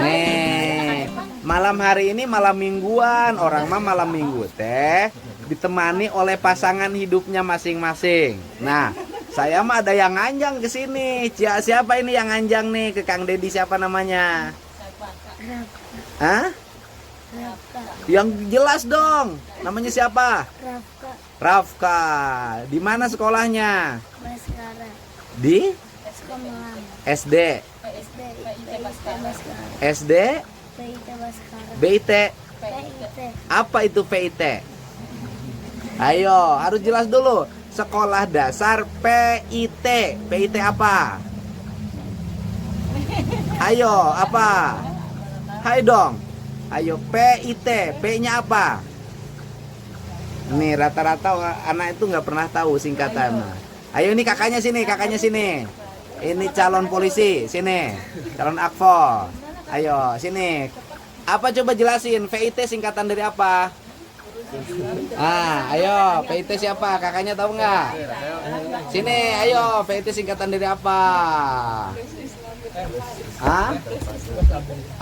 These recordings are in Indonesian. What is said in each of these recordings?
Nih, malam hari ini malam mingguan, orang mah malam minggu teh ditemani oleh pasangan hidupnya masing-masing. Nah, saya mah ada yang nganjang ke sini. Siapa ini yang nganjang nih ke Kang Dedi, siapa namanya? Hah? Yang jelas dong. Namanya siapa? Rafka Rafka. Di mana sekolahnya? Baskara Di Sekolah SD. SD PIT Baskara SD PIT Baskara BIT. PIT Apa itu PIT? Ayo, harus jelas dulu. Sekolah dasar PIT. PIT apa? Ayo, apa? Hai dong. Ayo, PIT. P-nya apa? Nih, rata-rata anak itu nggak pernah tahu singkatan. Ayo, ini kakaknya sini, kakaknya sini. Ini calon polisi, sini. Calon akpol. Ayo, sini. Apa coba jelasin? PIT singkatan dari apa? Ayo, PIT siapa? Kakaknya tahu nggak? Sini, ayo, PIT singkatan dari apa? Hah?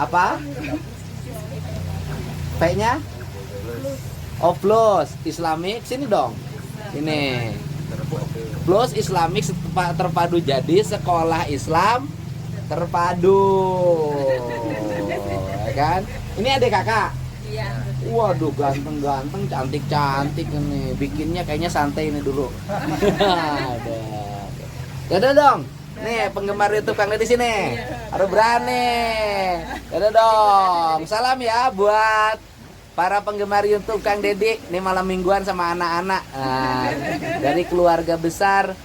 Apa? P-nya? Oh, plus Islamic, sini dong. Ini. Plus Islamic terpadu jadi sekolah Islam terpadu. Ya kan? Ini adik kakak. Iya. Waduh, ganteng-ganteng, cantik-cantik ini. Bikinnya kayaknya santai ini dulu. Ada. Dadah dong. Nih, penggemar YouTube Kang Dedi sini. Harus berani. Dadah dong. Salam ya buat para penggemar YouTube Kang Dedi. Ini malam mingguan sama anak-anak. Dari keluarga besar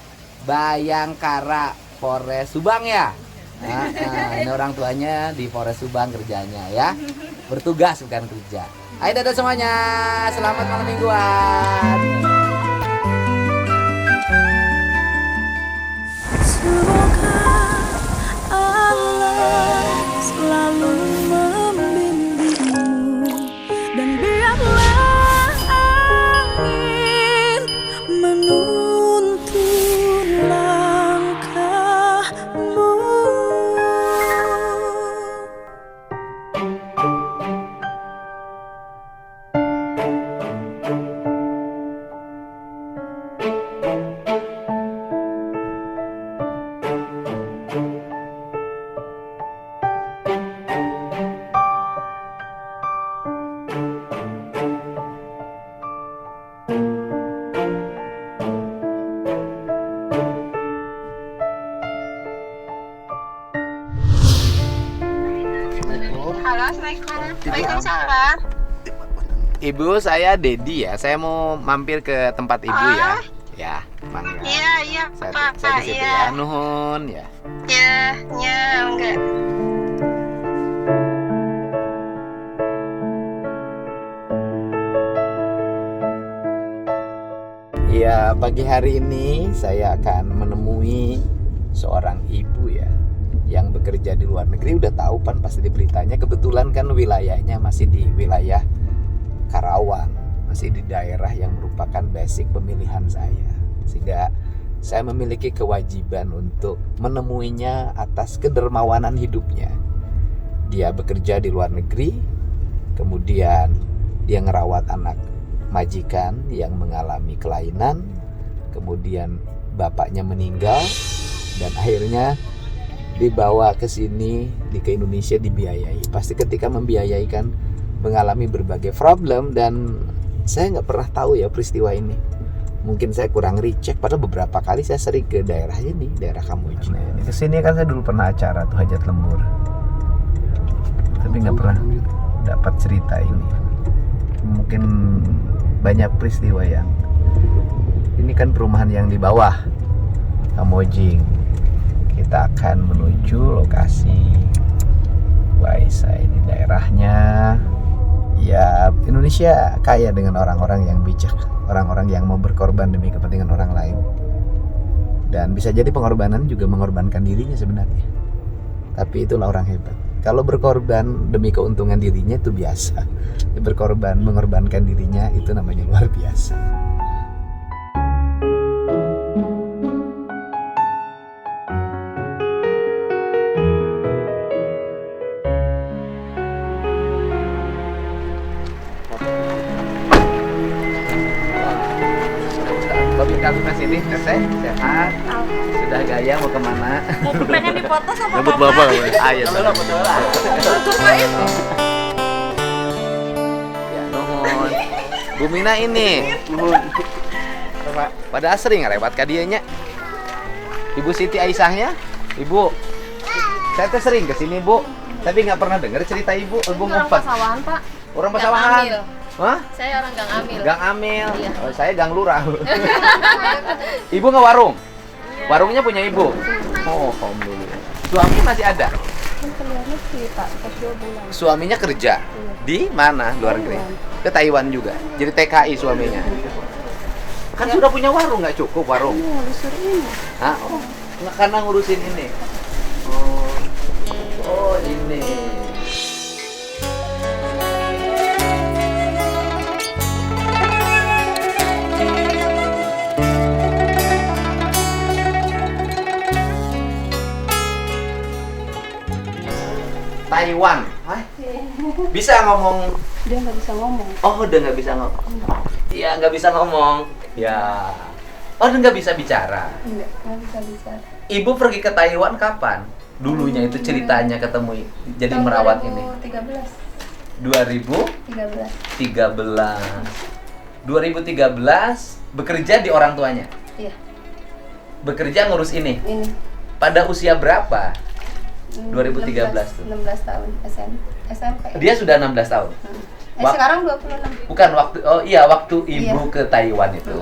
Bayangkara Polres Subang ya. Ini orang tuanya di Polres Subang kerjanya ya. Bertugas bukan kerja. Ayo dadah semuanya. Selamat malam mingguan. Semoga Allah selalu membimbingmu dan biarlah angin menuntun langkahmu. Halo, Assalamualaikum. Waalaikumsalam. Ibu, saya Dedi ya. Saya mau mampir ke tempat ibu ya. Ya, mangga. Iya, Saya Pak. di situ Iya. ya. Nuhun ya. Ya, enggak. Ya, pagi hari ini saya akan menemui seorang ibu ya yang bekerja di luar negeri. Udah tahu kan pasti di beritanya. Kebetulan kan wilayahnya masih di wilayah Karawang, masih di daerah yang merupakan basic pemilihan saya. Sehingga saya memiliki kewajiban untuk menemuinya atas kedermawanan hidupnya. Dia bekerja di luar negeri, kemudian dia ngerawat anak majikan yang mengalami kelainan, kemudian bapaknya meninggal, dan akhirnya dibawa ke sini, ke Indonesia dibiayai. Pasti ketika membiayai kan mengalami berbagai problem, dan saya nggak pernah tahu ya peristiwa ini. Mungkin saya kurang recheck, padahal beberapa kali saya sering ke daerah ini, daerah Kamojang. Nah, di sini kan saya dulu pernah acara tuh hajat lembur, tapi nggak pernah dapat cerita ini. Mungkin banyak peristiwa yang ini kan perumahan yang di bawah Kamojang. Kita akan menuju lokasi Waisa. Ini daerahnya. Ya, Indonesia kaya dengan orang-orang yang bijak, orang-orang yang mau berkorban demi kepentingan orang lain. Dan bisa jadi pengorbanan juga mengorbankan dirinya sebenarnya. Tapi itulah orang hebat. Kalau berkorban demi keuntungan dirinya itu biasa. Berkorban, mengorbankan dirinya itu namanya luar biasa. kami Mas ini, Teteh, sehat. Sudah gaya mau kemana? Mau pengen dipoto sama Rambut Papa. bapak. Ayo, betul lah. Untuk Pak itu. Ya, nuhun. Bu Mina ini. Pada sering lewat ka dianya. Ibu Siti Aisyahnya, Ibu. Saya teh sering ke sini, Bu. Tapi nggak pernah dengar cerita Ibu. Ibu Orang ngumpat. Pasawahan, Pak. Orang Gang Pasawahan. Amil. Hah? Saya orang Gang Amil. Gang Amil. Iya. Oh, saya Gang Lurah. Ibu ngewarung. Warungnya punya Ibu. Oh, alhamdulillah. Suami masih ada? Kan keluar negeri Pak, pas 2 bulan. Suaminya kerja di mana? Luar negeri. Ke Taiwan juga. Jadi TKI suaminya. Kan sudah punya warung, nggak cukup warung? Ini ngurusur ini. Hah? Oh, nggak karena ngurusin ini. Oh, oh ini. Taiwan. Hah? Bisa ngomong? Dia nggak bisa ngomong. Oh, udah nggak bisa ngomong. Iya, nggak bisa ngomong. Ya. Oh, udah nggak bisa bicara. Nggak bisa bicara. Ibu pergi ke Taiwan kapan? Dulunya itu ceritanya ketemu jadi merawat ini. 2013. 2013 bekerja di orang tuanya. Iya. Bekerja ngurus ini. Ini. Pada usia berapa? 2013 tuh. 16 tahun SMP. Dia sudah 16 tahun. Wak- Sekarang 26. Bukan waktu waktu ibu Iya. ke Taiwan itu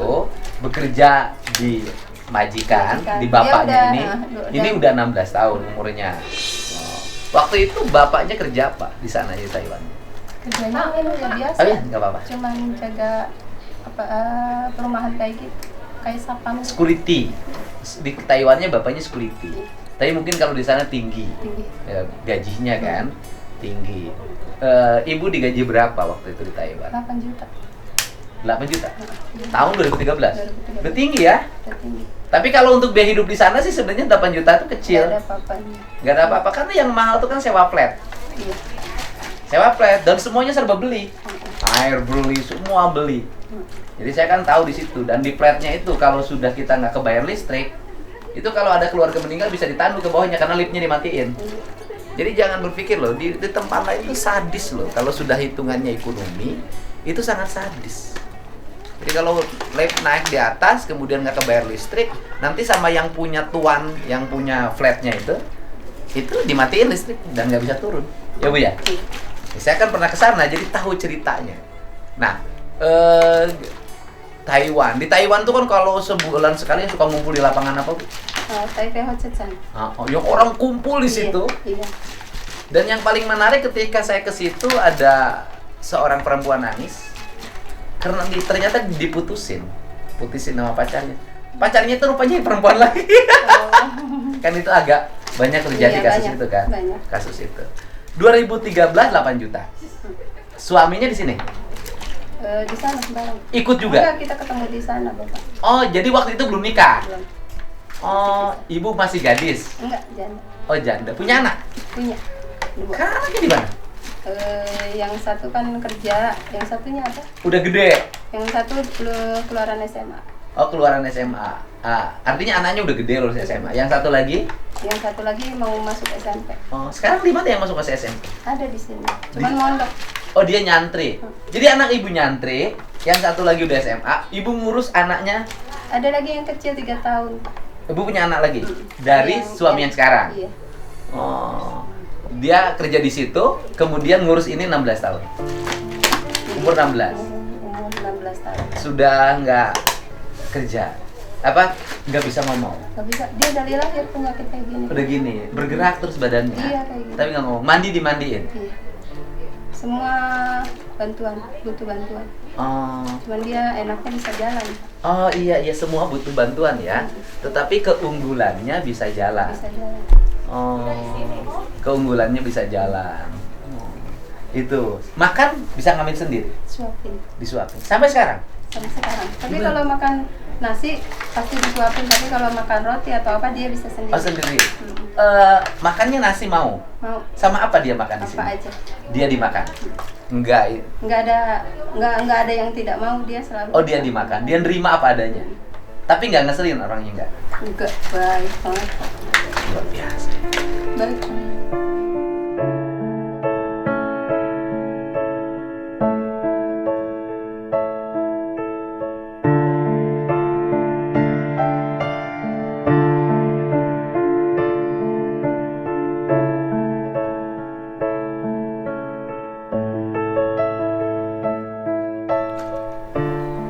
bekerja di majikan, Majikan. di bapaknya Dia ini. udah- Ini udah 16 tahun umurnya. Oh. Waktu itu bapaknya kerja apa di sana di Taiwan? Kerjanya ini ya biasa. Oh iya, nggak apa-apa. Cuman jaga perumahan kayak gitu. Kayak sapam gitu. Security. Di Taiwannya bapaknya security. Tapi mungkin kalau di sana tinggi. Tinggi. Ya, gajinya kan tinggi. Ibu digaji berapa waktu itu di Taiwan? 8 juta. 8 juta. Tahun 2013. 2013. Udah tinggi ya. Tertinggi. Tapi kalau untuk biaya hidup di sana sih sebenarnya 8 juta itu kecil. Nggak ada apa-apanya. Nggak ada apa-apa karena yang mahal itu kan sewa flat. Iya. Sewa flat dan semuanya serba beli. Air beli, semua beli. Jadi saya kan tahu di situ dan di flatnya itu kalau sudah kita nggak kebayar listrik, itu kalau ada keluarga meninggal bisa ditandu ke bawahnya karena liftnya dimatiin. Jadi jangan berpikir loh di tempat lain itu sadis loh. Kalau sudah hitungannya ekonomi itu sangat sadis. Jadi kalau lift naik di atas kemudian nggak kebayar listrik, nanti sama yang punya tuan, yang punya flatnya itu dimatiin listrik dan nggak bisa turun. Ya Bu ya. Saya kan pernah ke sana jadi tahu ceritanya. Nah, Taiwan. Di Taiwan tuh kan kalau sebulan sekali suka ngumpul di lapangan apa, Bu? Taipei Hotsechan. Yang orang kumpul di situ. Iya. Dan yang paling menarik ketika saya ke situ ada seorang perempuan nangis karena ternyata diputusin sama pacarnya. Pacarnya itu rupanya perempuan lagi. Kan itu agak banyak terjadi Iya, kasus banyak, itu kan. banyak. Kasus itu. 2013 8 juta. Suaminya di sini. Di sana bareng. Ikut juga. Enggak, kita ketemu di sana, Bapak. Oh, jadi waktu itu belum nikah. Belum. Oh, ibu masih gadis. Enggak, janda. Oh, janda. Punya anak. Punya. Dua. Kan anaknya di mana? Yang satu kan kerja, yang satunya apa? Udah gede. Yang satu keluaran SMA. Oh, keluaran SMA. Artinya anaknya udah gede lulus SMA. Yang satu lagi? Yang satu lagi mau masuk SMP. Oh, sekarang di mana yang masuk ke SMP? Ada di sini. Cuman mondok. Oh, dia nyantri. Jadi anak ibu nyantri, yang satu lagi udah SMA, ibu ngurus anaknya. Ada lagi yang kecil 3 tahun. Ibu punya anak lagi dari suami yang sekarang. Iya. Oh. Dia kerja di situ, kemudian ngurus ini 16 tahun. Umur 16. Umur 16 tahun. Sudah nggak kerja. Apa? Nggak bisa ngomong. Gak bisa. Dia dari lahir penyakit kayak gini. Udah gini, bergerak terus badannya. Iya, kayak gitu. Tapi nggak ngomong. Mandi dimandiin. Iya. Semua bantuan, butuh bantuan. Oh. Cuman dia enaknya bisa jalan. Oh iya semua butuh bantuan ya. Tetapi keunggulannya bisa jalan. Bisa jalan. Oh. Keunggulannya bisa jalan. Oh. Itu. Makan bisa ngambil sendiri, Suapin. disuapin. Sampai sekarang. Sampai sekarang. Tapi Gimana? kalau makan nasi pasti disuapin. Tapi kalau makan roti atau apa dia bisa sendiri. Oh sendiri. Makannya nasi mau. Mau Sama apa dia makan di apa sini? aja. Dia dimakan. Enggak. Nggak ada yang tidak mau, dia selalu. Oh dia dimakan. Dia nerima apa adanya. Tapi nggak ngeselin orangnya nggak? Enggak, baik banget. Luar biasa. Baik.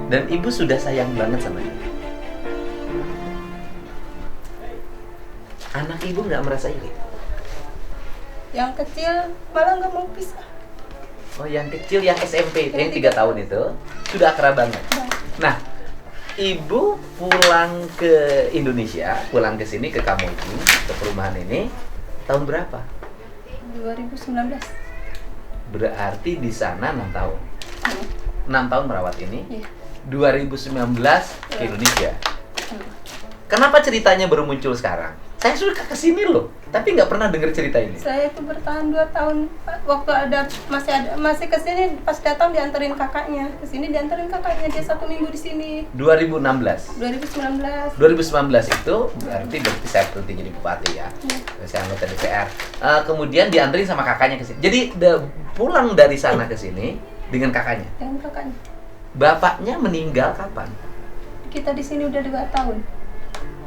Dan ibu sudah sayang banget sama dia. Anak ibu nggak merasa iri? Yang kecil malah nggak mau pisah. Oh, yang kecil, yang SMP itu, yang 3 tahun itu sudah akrab banget. Nah, ibu pulang ke Indonesia, pulang ke sini ke Kamuji, ke perumahan ini tahun berapa? 2019. Berarti di sana 6 tahun. 6 tahun merawat ini. Iya. 2019 ke Indonesia. Kenapa ceritanya baru muncul sekarang? Saya sudah kesini loh, tapi nggak pernah dengar cerita ini. Saya itu bertahan 2 tahun, Pak. Waktu masih kesini, pas datang dianterin kakaknya. Kesini dianterin kakaknya, dia 1 minggu di sini. 2016. 2019. 2019 itu berarti saya berhenti jadi bupati ya. Saya anggota DPR. Kemudian dianterin sama kakaknya ke sini. Jadi pulang dari sana ke sini dengan kakaknya. Dengan kakaknya. Bapaknya meninggal kapan? Kita di sini udah 2 tahun.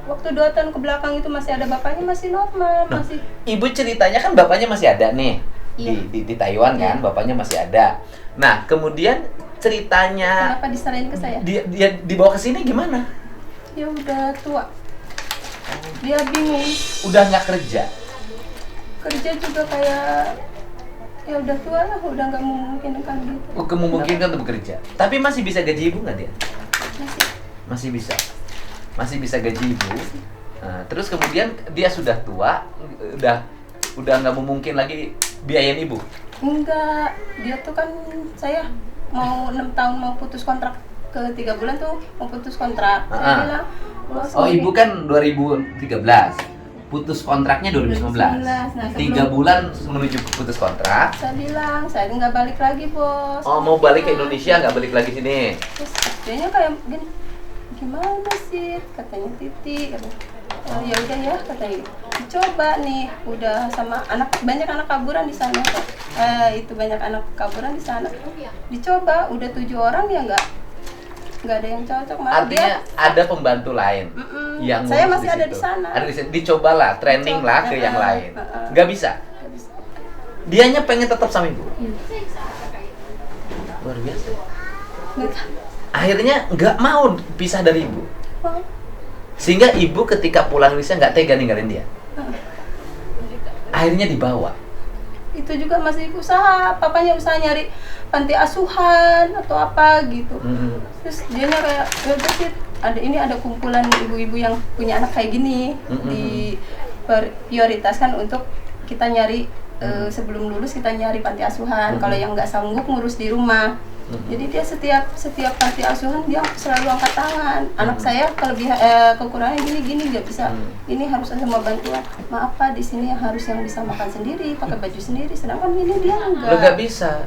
Waktu 2 tahun ke belakang itu masih ada bapaknya, masih normal, Nah, masih. Ibu ceritanya kan bapaknya masih ada nih. Iya. Di Taiwan kan, bapaknya masih ada. Nah, kemudian ceritanya Kenapa diserahin ke saya? dia dibawa ke sini gimana? Dia udah tua. Dia bingung. Udah nggak kerja. Kerja juga kayak ya udah tua lah, udah nggak memungkinkan gitu. Memungkinkan untuk bekerja. Tapi masih bisa gaji ibu nggak dia? Masih. Masih bisa. Masih bisa gaji ibu. Nah, terus kemudian dia sudah tua, udah nggak memungkin lagi biayain ibu. Enggak, dia tuh kan saya mau 6 tahun mau putus kontrak ke 3 bulan tuh mau putus kontrak. Saya bilang, oh ibu kan 2013, putus kontraknya 2019. Nah, 3 bulan menuju putus kontrak. saya bilang, saya nggak balik lagi bos. Oh mau balik ke Indonesia, nggak balik lagi sini. Terus dianya kayak gini, gimana sih katanya Titi, katanya. Oh, ya udah ya katanya gitu. Dicoba nih, udah sama banyak anak kaburan di sana kok. Itu banyak anak kaburan di sana. Dicoba, udah 7 orang ya nggak ada yang cocok. Malah Artinya ada pembantu lain yang saya ngurus masih ada di sana. Ada di sana. Dicobalah, training lah ke yang lain. Nggak bisa. Nggak bisa. Dianya pengen tetap sama ibu. Iya. Luar biasa. Nggak tahu. Akhirnya nggak mau pisah dari ibu. Oh. Sehingga ibu ketika pulang Indonesia nggak tega ninggalin dia. Akhirnya dibawa. Itu juga masih usaha, papanya usaha nyari panti asuhan atau apa gitu. Terus dianya kayak ya udah sih, ada kumpulan ibu-ibu yang punya anak kayak gini, diprioritaskan untuk kita nyari sebelum lulus kita nyari panti asuhan. Kalau yang nggak sanggup ngurus di rumah. Jadi dia setiap panti asuhan dia selalu angkat tangan. Anak saya kekurangan gini nggak bisa. Ini harus ada sama bantuan. Maaf Pak, di sini yang bisa makan sendiri, pakai baju sendiri. Sedangkan ini dia enggak. Lo nggak bisa.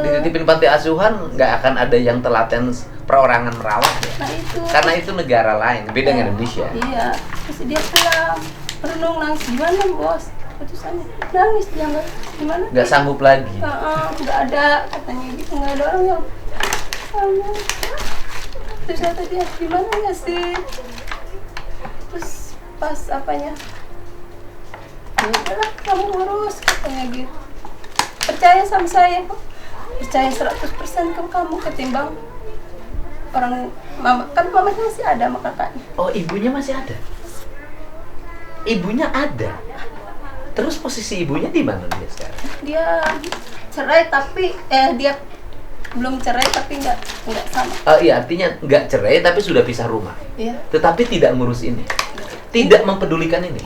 Dititipin panti asuhan nggak akan ada yang telaten perorangan merawat ya. Nah itu. Karena itu negara lain, beda dengan Indonesia. Iya. Terus dia pulang, renung nangis, gimana bos? Putusannya nangis dia nggak gimana? Nggak sanggup lagi. Nggak ada katanya gitu, nggak ada orang yang. Terus kata dia gimana ya sih? Terus pas apanya? Ya udahlah kamu ngurus katanya gitu. Percaya sama saya kok. Percaya 100% ke kamu ketimbang orang mama. Kan mamanya masih ada sama kakaknya. Oh ibunya masih ada? Ibunya ada? Terus posisi ibunya di mana dia sekarang? Dia cerai tapi dia belum cerai tapi nggak sama. Iya artinya nggak cerai tapi sudah pisah rumah. Iya. Tetapi tidak ngurus ini, tidak mempedulikan ini.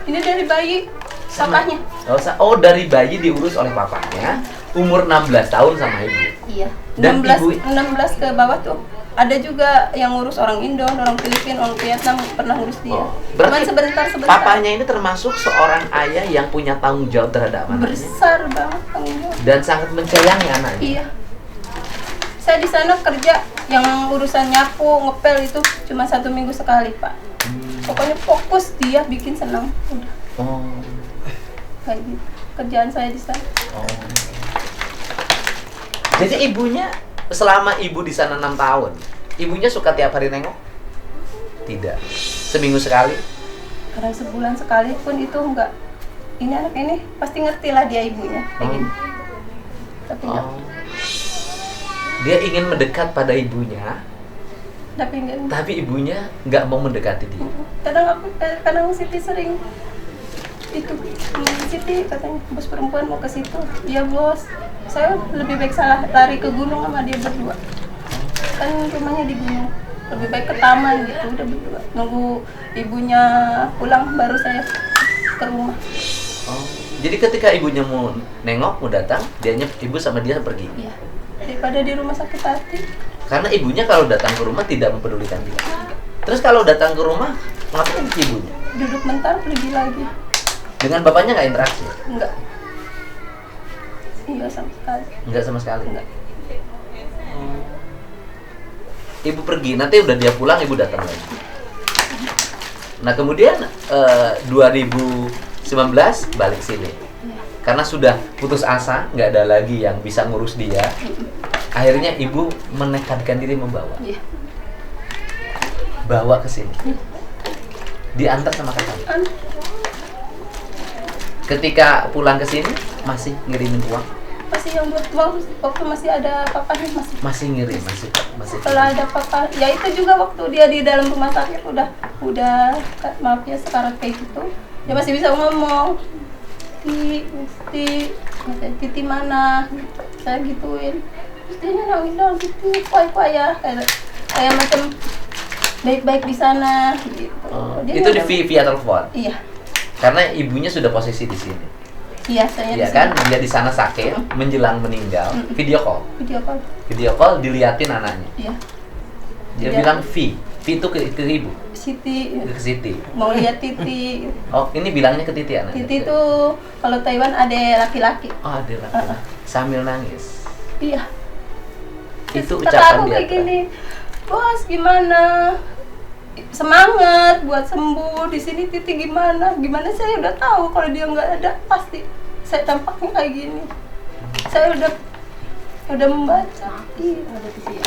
Ini dari bayi. Papahnya. Oh dari bayi diurus oleh papahnya, umur 16 tahun sama ibu. Iya. Dan 16 ibu 16 ke bawah tuh ada juga yang ngurus orang Indo, orang Filipina, orang Vietnam pernah ngurus dia. Oh, Cuman berarti sebentar. papanya ini termasuk seorang ayah yang punya tanggung jawab terhadap anaknya Besar banget tanggung jawab. dan sangat menyayangi anaknya. Iya. Saya di sana kerja yang urusan nyapu, ngepel itu cuma 1 minggu sekali, Pak. Pokoknya fokus dia bikin senang. Udah Oh. kayak gitu. Kerjaan saya di sana. Oh. Jadi ibunya selama ibu di sana 6 tahun, ibunya suka tiap hari nengok? Tidak. Seminggu sekali? Kadang sebulan sekali pun itu enggak. Ini anak ini pasti ngerti lah dia ibunya kayak gini. Tapi enggak. Oh. Dia ingin mendekat pada ibunya, Tapi enggak. tapi ibunya nggak mau mendekati dia. Kadang Siti sering itu Siti katanya bos perempuan mau ke situ. Iya bos, saya lebih baik salah lari ke gunung sama dia berdua. Kan rumahnya di gunung, lebih baik ke taman gitu udah berdua. Nunggu ibunya pulang baru saya ke rumah. Oh. Jadi ketika ibunya mau nengok, mau datang, dianya ibu sama dia pergi. Iya, daripada di rumah sakit hati. Karena ibunya kalau datang ke rumah tidak mempedulikan dia. Terus kalau datang ke rumah, ngapain ke ibunya? Duduk bentar pergi lagi. Dengan bapaknya nggak interaksi? Enggak. Iya sama sekali. Nggak sama sekali? Enggak. Ibu pergi, nanti udah dia pulang, ibu datang lagi. Nah kemudian 2019 balik sini. Karena sudah putus asa, nggak ada lagi yang bisa ngurus dia. Akhirnya ibu menekadkan diri membawa. Iya. Bawa ke sini. Diantar sama kakak. Ketika pulang ke sini masih ngirimin uang? Masih yang buat uang waktu masih ada papanya masih. Masih ngirim, masih. Kalau ada papa, ya itu juga waktu dia di dalam rumah sakit udah maaf ya sekarang kayak gitu. Dia masih bisa ngomong. Titi mana? Saya gituin. Terus dia nangis dong gitu, kuai ya kayak macam baik-baik di sana gitu. Dia Itu di nggak- via telepon. Iya. Karena ibunya sudah posisi di sini. Iya, saya Iya di kan, sini. dia di sana sakit, menjelang meninggal, video call. Video call. Diliatin anaknya. Iya. Dia Iya. bilang V itu ke ibu, Siti ke Siti. mau lihat Titi. Oh, ini bilangnya ke Titi anaknya. Titi itu kalau Taiwan ada laki-laki. Oh, ada laki sambil nangis. Iya. Itu Kata ucapan aku dia. kayak gini, bos gimana? Semangat buat sembuh di sini. Titi gimana? Gimana saya udah tahu kalau dia nggak ada pasti saya tampaknya kayak gini. Saya udah membaca. Iya, ada Titi ya.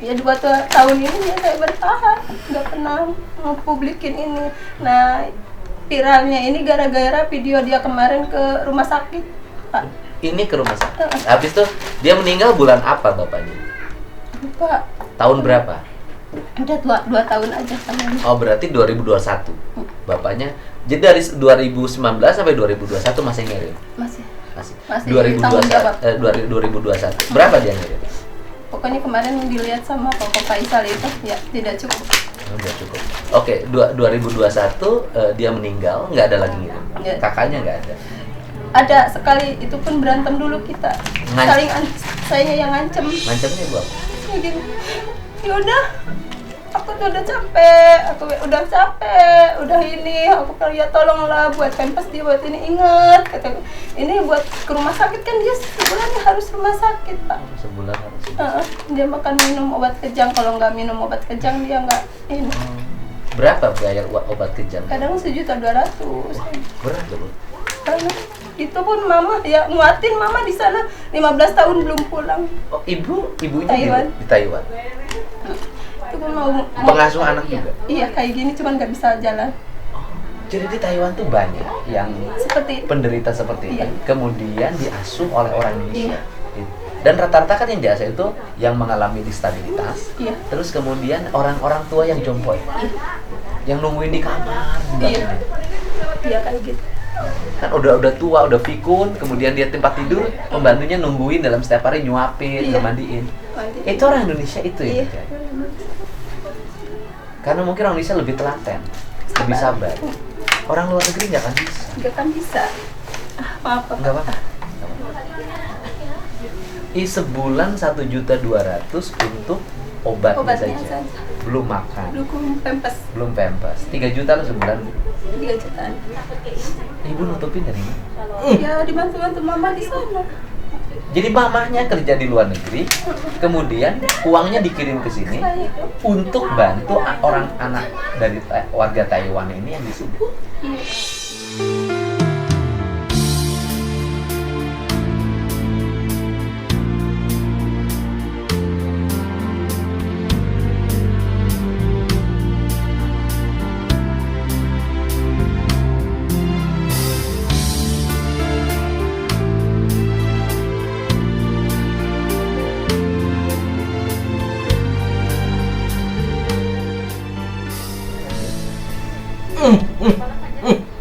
Ya 2 tahun ini ya saya bertahan, nggak pernah ngepublikin ini. Nah viralnya ini gara-gara video dia kemarin ke rumah sakit, Pak. Ini ke rumah sakit. Habis itu dia meninggal bulan apa bapaknya? Lupa. Tahun berapa? Udah 2 tahun aja sama ini. Oh, berarti 2021. Bapaknya. Jadi dari 2019 sampai 2021 masih ngirim. Masih. Masih. Masih tanggung jawab. 2021. Berapa dia ngirim? Pokoknya kemarin dilihat sama Pak Faisal itu ya tidak cukup. Oh, nggak cukup. Oke, 2021 dia meninggal, nggak ada lagi ngirim. Nggak. Kakaknya nggak ada. Ada sekali itu pun berantem dulu kita. Saling saya yang ngancem. Ngancamnya gua. Kayak gini. Yaudah, aku tuh udah capek, udah ini, aku bilang ya tolonglah buat pempes dia buat ini, ingat kata ini buat ke rumah sakit kan dia sebulannya harus rumah sakit Pak. Sebulan harus. Dia makan minum obat kejang, kalau nggak minum obat kejang dia nggak ini. Berapa bayar obat kejang? Kadang 1.200.000. Berat loh. Karena itu pun mama ya nguatin mama di sana 15 tahun belum pulang. Oh, ibunya Taiwan. di Taiwan. Itu pun mau Pengasuh anak juga. Iya kayak gini cuman nggak bisa jalan. Jadi di Taiwan tuh banyak yang Seperti penderita seperti ini, Iya. kemudian diasuh oleh orang Indonesia. Iya. Dan rata-rata kan yang diasuh itu yang mengalami disabilitas, Iya. terus kemudian orang-orang tua yang jompo, yang nungguin di kamar, Iya. Iya kayak gitu. kan udah tua, udah pikun, kemudian dia tempat tidur, pembantunya nungguin dalam setiap hari nyuapin, Iya. ngemandiin. Mandi. Itu orang Indonesia itu ya. Iya. Dek? Karena mungkin orang Indonesia lebih telaten, lebih sabar. Orang luar negeri nggak akan bisa. Nggak kan bisa. Maaf Pak. Nggak apa-apa. Sebulan 1.200.000 untuk obatnya Obatnya saja. saja. Belum makan, Dukung pempes belum pempes. 3 juta loh sebulan. 3 jutaan. Ibu nutupin dari mana? Ya dibantu-bantu mama di sana. Jadi mamahnya kerja di luar negeri, kemudian uangnya dikirim ke sini Saya untuk bantu orang anak dari warga Taiwan ini yang di sini.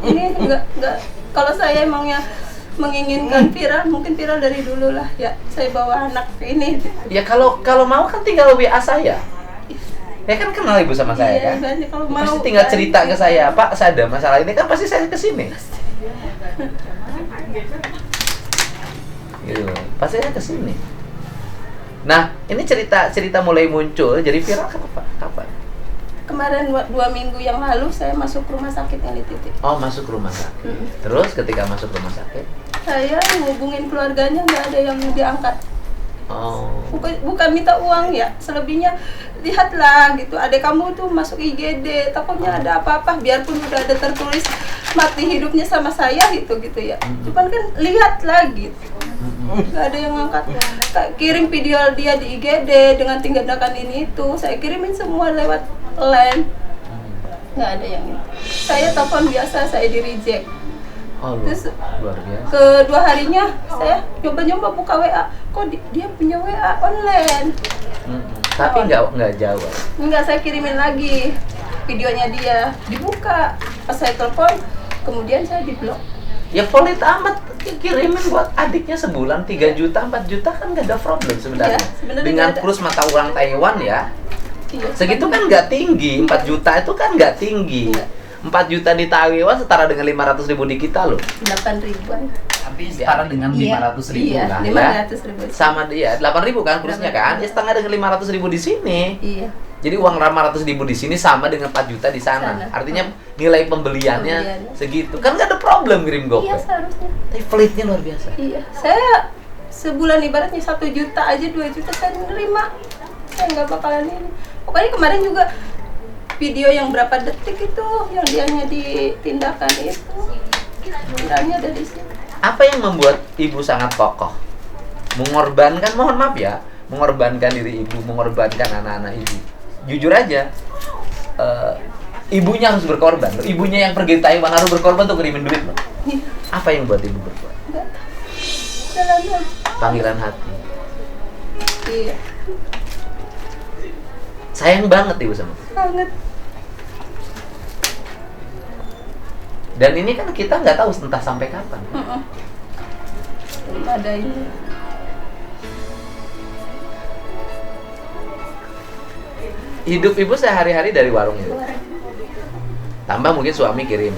ini enggak kalau saya emangnya menginginkan viral, mungkin viral dari dulu lah ya. Saya bawa anak ini. Ya kalau mau kan tinggal WA saya. Ya kan kenal ibu sama saya Iya, kan? ibaratnya kalau mau Pasti tinggal kan. cerita ke saya, Pak, saya ada masalah ini kan pasti saya kesini. Gitu, pasti saya kesini. Nah, ini cerita mulai muncul jadi viral kapan? Kemarin 2 minggu yang lalu saya masuk rumah sakit yang di titik. Oh, masuk rumah sakit. Terus ketika masuk rumah sakit, Saya ngubungin keluarganya nggak ada yang diangkat. oh, Bukan minta uang ya, selebihnya lihatlah gitu. Adek kamu tuh masuk IGD, takutnya ada apa-apa. Biarpun udah ada tertulis mati hidupnya sama saya gitu ya. Cuman kan lihatlah gitu. Nggak ada yang ngangkat. Kirim video dia di IGD dengan tindakan ini itu, saya kirimin semua lewat line. Nggak ada yang itu. Saya telepon biasa, saya di reject. oh Terus luar biasa. kedua harinya saya nyoba buka WA, kok dia punya WA online. Tapi nggak jawab. Enggak, saya kirimin lagi videonya dia, dibuka. Pas saya telepon, kemudian saya diblok. Ya valid amat, kirimin buat adiknya sebulan 3 juta, 4 juta kan nggak ada problem sebenarnya. Iya, sebenarnya Dengan nggak ada. kurs mata uang Taiwan ya, Iya, segitu kan nggak tinggi, 4 juta itu kan nggak tinggi. Iya. 4 juta di Taiwan setara dengan 500.000 di kita loh. 8 ribuan. Tapi setara dengan 500.000 Iya, lah 500 ribu. ya. Sama dia, 8.000 kan kursnya kan? Ya setengah dengan 500.000 di sini. Iya. Jadi uang 500.000 di sini sama dengan 4 juta di sana. Sana. Artinya nilai pembeliannya Pembeliannya. segitu. Kan nggak ada problem kirim Iya, GoPay. seharusnya. Tapi pelitnya luar biasa. Iya. Saya sebulan ibaratnya 1 juta aja, 2 juta saya nerima. Saya nggak bakalan ini. Pokoknya kemarin juga video yang berapa detik itu yang dianya ditindakan itu viralnya ada di sini. Apa yang membuat ibu sangat kokoh? Mengorbankan, mohon maaf ya, mengorbankan diri ibu, mengorbankan anak-anak ibu. Jujur aja, ibunya harus berkorban. Ibunya yang pergi ke Taiwan harus berkorban untuk kirimin duit loh. Iya, Apa yang buat ibu berbuat? nggak tahu. Jalan aja. Panggilan hati. Iya, Sayang banget ibu sama aku. banget. Dan ini kan kita nggak tahu entah sampai kapan. Belum ada ini. Hidup ibu sehari-hari dari warung itu. Tambah mungkin suami kirim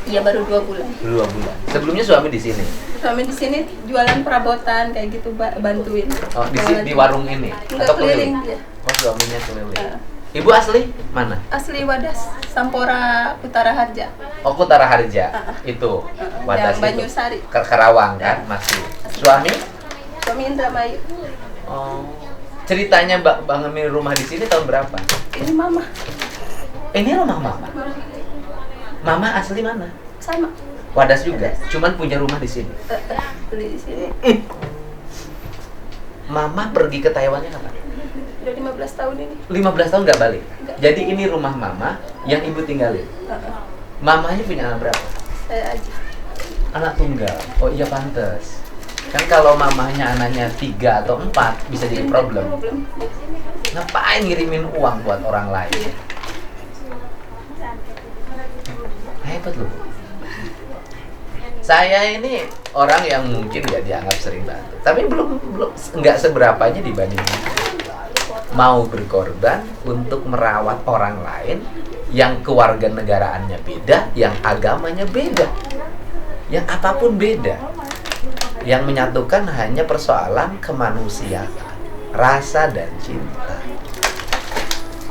Iya, baru 2 bulan. 2 bulan. Sebelumnya suami di sini. Suami di sini jualan perabotan kayak gitu, bantuin. Oh, Jualan. di warung ini Enggak, keliling dia. Oh, suaminya keliling. Heeh. Ibu asli mana? Asli Wadas, Sampora Utara Harja. Oh, Utara Harja. Itu. Wadas Yang Banyusari. itu. Karawang kan masih. Suami? Suami Indramayu. Oh. Ceritanya bangun rumah di sini tahun berapa? Ini mama. Ini rumah mama. Mama asli mana? Sama. Wadas juga. Cuman punya rumah di sini. Beli di sini. Mama pergi ke Taiwannya kapan? Udah 15 tahun ini. 15 tahun nggak balik. Nggak. Jadi ini rumah mama yang ibu tinggalin. Mamanya punya anak berapa? Saya aja. Anak tunggal. Oh iya pantes. Kan kalau mamanya anaknya 3 atau 4 bisa jadi problem. Ngapain ngirimin uang buat orang lain? Iya. Hebat loh. Saya ini orang yang mungkin nggak dianggap sering bantu, tapi belum nggak seberapanya dibanding mau berkorban untuk merawat orang lain yang kewarganegaraannya beda, yang agamanya beda, yang apapun beda. Yang menyatukan hanya persoalan kemanusiaan, rasa dan cinta.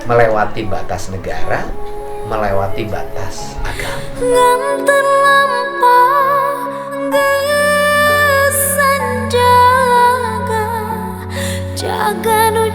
Melewati batas negara, melewati batas agama. Ngantar lampah gesan jaga nu